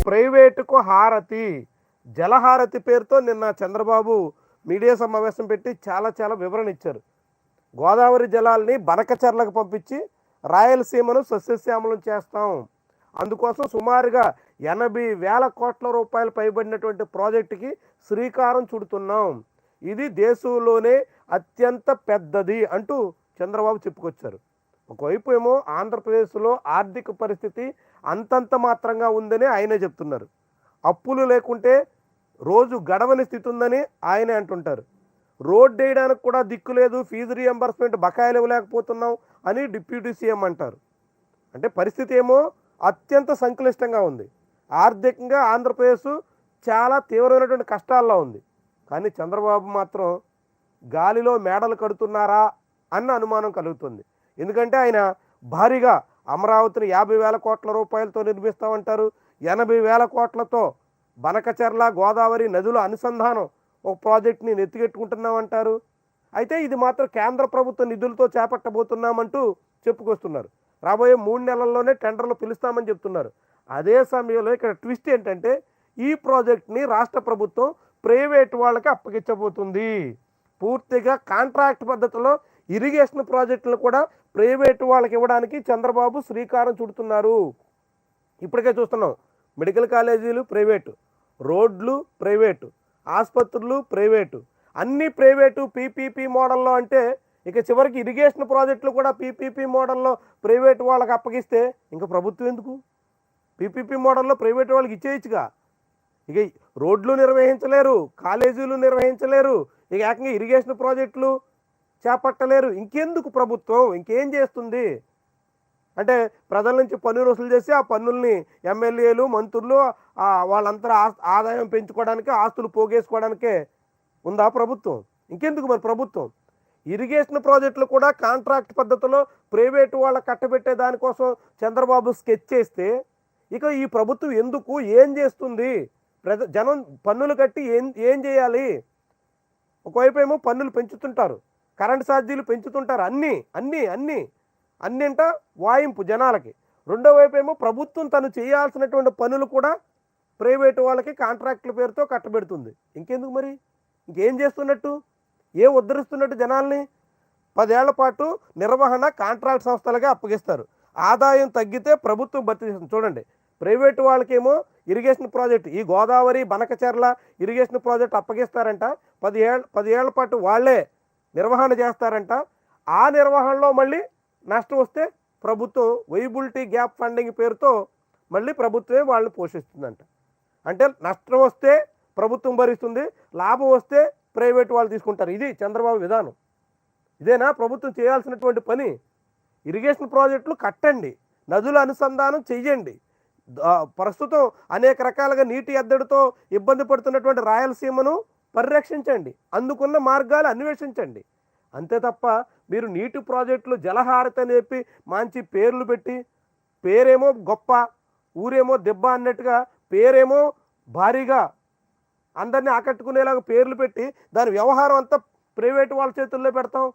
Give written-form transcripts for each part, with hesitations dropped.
ప్రైవేటుకు హారతి, జలహారతి పేరుతో నిన్న చంద్రబాబు మీడియా సమావేశం పెట్టి చాలా చాలా వివరణ ఇచ్చారు. గోదావరి జలాల్ని బనకచెర్లకు పంపించి రాయలసీమను సస్యశ్యామలం చేస్తాం, అందుకోసం సుమారుగా 80,000 కోట్ల రూపాయలు పైబడినటువంటి ప్రాజెక్టుకి శ్రీకారం చుడుతున్నాం, ఇది దేశంలోనే అత్యంత పెద్దది అంటూ చంద్రబాబు చెప్పుకొచ్చారు. ఒకవైపు ఏమో ఆంధ్రప్రదేశ్లో ఆర్థిక పరిస్థితి అంతంత మాత్రంగా ఉందని ఆయనే చెప్తున్నారు. అప్పులు లేకుంటే రోజు గడవని స్థితి ఉందని ఆయనే అంటుంటారు. రోడ్డు వేయడానికి కూడా దిక్కు లేదు, ఫీజు రియంబర్స్మెంట్ బకాయిలు ఇవ్వలేకపోతున్నాం అని డిప్యూటీ సీఎం అంటారు. అంటే పరిస్థితి ఏమో అత్యంత సంక్లిష్టంగా ఉంది. ఆర్థికంగా ఆంధ్రప్రదేశ్ చాలా తీవ్రమైనటువంటి కష్టాల్లో ఉంది. కానీ చంద్రబాబు మాత్రం గాలిలో మేడలు కడుతున్నారా అన్న అనుమానం కలుగుతుంది. ఎందుకంటే ఆయన భారీగా అమరావతిని 50,000 కోట్ల రూపాయలతో నిర్మిస్తామంటారు, 80,000 కోట్లతో బనకచెర్ల గోదావరి నదుల అనుసంధానం ఒక ప్రాజెక్ట్ని నెత్తికెట్టుకుంటున్నామంటారు. అయితే ఇది మాత్రం కేంద్ర ప్రభుత్వ నిధులతో చేపట్టబోతున్నామంటూ చెప్పుకొస్తున్నారు. రాబోయే 3 నెలల్లోనే టెండర్లు పిలుస్తామని చెప్తున్నారు. అదే సమయంలో ఇక్కడ ట్విస్ట్ ఏంటంటే ఈ ప్రాజెక్ట్ని రాష్ట్ర ప్రభుత్వం ప్రైవేట్ వాళ్ళకి అప్పగించబోతుంది. పూర్తిగా కాంట్రాక్ట్ పద్ధతిలో ఇరిగేషన్ ప్రాజెక్టులు కూడా ప్రైవేటు వాళ్ళకి ఇవ్వడానికి చంద్రబాబు శ్రీకారం చుడుతున్నారు. ఇప్పటికే చూస్తున్నాం, మెడికల్ కాలేజీలు ప్రైవేటు, రోడ్లు ప్రైవేటు, ఆసుపత్రులు ప్రైవేటు, అన్నీ ప్రైవేటు పీపీపీ మోడల్లో. అంటే ఇక చివరికి ఇరిగేషన్ ప్రాజెక్టులు కూడా పీపీపీ మోడల్లో ప్రైవేటు వాళ్ళకి అప్పగిస్తే ఇంకా ప్రభుత్వం ఎందుకు? పీపీపీ మోడల్లో ప్రైవేటు వాళ్ళకి ఇచ్చేయచ్చుగా. ఇక రోడ్లు నిర్వహించలేరు, కాలేజీలు నిర్వహించలేరు, ఇక ఏకంగా ఇరిగేషన్ ప్రాజెక్టులు చేపట్టలేరు, ఇంకెందుకు ప్రభుత్వం ఇంకేం చేస్తుంది? అంటే ప్రజల నుంచి పన్నులు వసూలు చేసి ఆ పన్నుల్ని ఎమ్మెల్యేలు మంత్రులు వాళ్ళంతా ఆదాయం పెంచుకోవడానికి, ఆస్తులు పోగేసుకోవడానికే ఉందా ప్రభుత్వం? ఇంకెందుకు మరి ప్రభుత్వం? ఇరిగేషన్ ప్రాజెక్టులు కూడా కాంట్రాక్ట్ పద్ధతిలో ప్రైవేటు వాళ్ళ కట్టబెట్టే దానికోసం చంద్రబాబు స్కెచ్ చేస్తే ఇక ఈ ప్రభుత్వం ఎందుకు, ఏం చేస్తుంది? జనం పన్నులు కట్టి ఏం చేయాలి? ఒకవైపు ఏమో పన్నులు పెంచుతుంటారు, కరెంటు ఛార్జీలు పెంచుతుంటారు, అన్నింట వాయింపు జనాలకి. రెండో వైపు ఏమో ప్రభుత్వం తను చేయాల్సినటువంటి పనులు కూడా ప్రైవేటు వాళ్ళకి కాంట్రాక్టుల పేరుతో కట్టబెడుతుంది. ఇంకెందుకు మరి? ఇంకేం చేస్తున్నట్టు, ఏం ఉద్ధరిస్తున్నట్టు జనాల్ని? 10 ఏళ్ల పాటు నిర్వహణ కాంట్రాక్ట్ సంస్థలుగా అప్పగిస్తారు, ఆదాయం తగ్గితే ప్రభుత్వం భర్తీ చేస్తుంది. చూడండి, ప్రైవేటు వాళ్ళకేమో ఇరిగేషన్ ప్రాజెక్టు, ఈ గోదావరి బనకచెర్ల ఇరిగేషన్ ప్రాజెక్టు అప్పగిస్తారంట, 10 ఏళ్ల పాటు వాళ్ళే నిర్వహణ చేస్తారంట. ఆ నిర్వహణలో మళ్ళీ నష్టం వస్తే ప్రభుత్వం వైబిలిటీ గ్యాప్ ఫండింగ్ పేరుతో మళ్ళీ ప్రభుత్వమే వాళ్ళని పోషిస్తుందంట. అంటే నష్టం వస్తే ప్రభుత్వం భరిస్తుంది, లాభం వస్తే ప్రైవేట్ వాళ్ళు తీసుకుంటారు. ఇది చంద్రబాబు విధానం. ఇదేనా ప్రభుత్వం చేయాల్సినటువంటి పని? ఇరిగేషన్ ప్రాజెక్టులు కట్టండి, నదుల అనుసంధానం చెయ్యండి, ప్రస్తుతం అనేక రకాలుగా నీటి ఎద్దడితో ఇబ్బంది పడుతున్నటువంటి రాయలసీమను పరిరక్షించండి, అందుకున్న మార్గాలు అన్వేషించండి. అంతే తప్ప మీరు నీటి ప్రాజెక్టులు జలహారతి అని చెప్పి మంచి పేర్లు పెట్టి, పేరేమో గొప్ప ఊరేమో దెబ్బ అన్నట్టుగా, పేరేమో భారీగా అందరినీ ఆకట్టుకునేలాగా పేర్లు పెట్టి దాని వ్యవహారం అంతా ప్రైవేటు వాళ్ళ చేతుల్లో పెడతాం,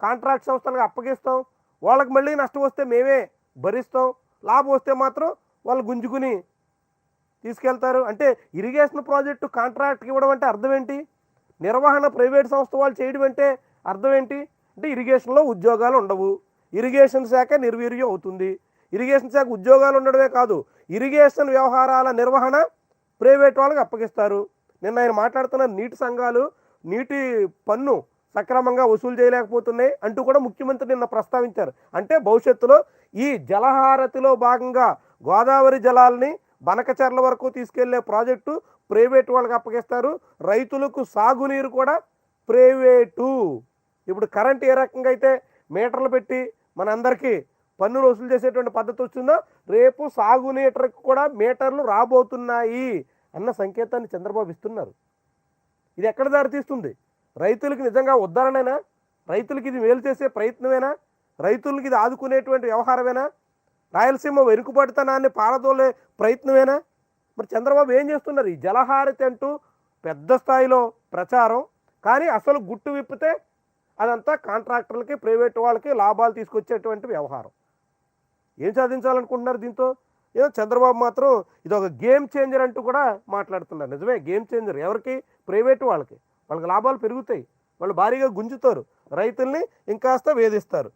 కాంట్రాక్ట్ సంస్థలకు అప్పగిస్తాం, వాళ్ళకి మళ్ళీ నష్టం వస్తే మేమే భరిస్తాం, లాభం వస్తే మాత్రం వాళ్ళు గుంజుకుని తీసుకెళ్తారు. అంటే ఇరిగేషన్ ప్రాజెక్టు కాంట్రాక్ట్కి ఇవ్వడం అంటే అర్థం ఏంటి? నిర్వహణ ప్రైవేట్ సంస్థ వాళ్ళు చేయడం అంటే అర్థం ఏంటి? అంటే ఇరిగేషన్లో ఉద్యోగాలు ఉండవు, ఇరిగేషన్ శాఖ నిర్వీర్యం అవుతుంది. ఇరిగేషన్ శాఖ ఉద్యోగాలు ఉండడమే కాదు, ఇరిగేషన్ వ్యవహారాల నిర్వహణ ప్రైవేట్ వాళ్ళకి అప్పగిస్తారు. నిన్న ఆయన మాట్లాడుతున్న నీటి సంఘాలు నీటి పన్ను సక్రమంగా వసూలు చేయలేకపోతున్నాయి అంటూ కూడా ముఖ్యమంత్రి నిన్న ప్రస్తావించారు. అంటే భవిష్యత్తులో ఈ జలహారతిలో భాగంగా గోదావరి జలాల్ని బనకచెర్ల వరకు తీసుకెళ్లే ప్రాజెక్టు ప్రైవేట్ వాళ్ళకి అప్పగిస్తారు, రైతులకు సాగునీరు కూడా ప్రైవేటు. ఇప్పుడు కరెంట్ ఏ రకంగా అయితే మీటర్లు పెట్టి మనందరికీ పన్నులు వసూలు చేసేటువంటి పద్ధతి వచ్చిందో, రేపు సాగునీటికి కూడా మీటర్లు రాబోతున్నాయి అన్న సంకేతాన్ని చంద్రబాబు ఇస్తున్నారు. ఇది ఎక్కడ దారితీస్తుంది? రైతులకి నిజంగా ఉద్ధరణేనా? రైతులకి ఇది మేలు చేసే ప్రయత్నమేనా? రైతులకి ఇది ఆదుకునేటువంటి వ్యవహారమేనా? రాయలసీమ వెనుకబడితనాన్ని పారదోలే ప్రయత్నమేనా? మరి చంద్రబాబు ఏం చేస్తున్నారు? ఈ జలహారతి అంటూ పెద్ద స్థాయిలో ప్రచారం, కానీ అసలు గుట్టు విప్పితే అదంతా కాంట్రాక్టర్లకి ప్రైవేట్ వాళ్ళకి లాభాలు తీసుకొచ్చేటువంటి వ్యవహారం. ఏం సాధించాలనుకుంటున్నారు దీంతో? ఏమో చంద్రబాబు మాత్రం ఇది ఒక గేమ్ చేంజర్ అంటూ కూడా మాట్లాడుతున్నారు. నిజమే, గేమ్ చేంజర్. ఎవరికి? ప్రైవేటు వాళ్ళకి. వాళ్ళకి లాభాలు పెరుగుతాయి, వాళ్ళు భారీగా గుంజుతారు, రైతుల్ని ఇంకాస్త వేధిస్తారు.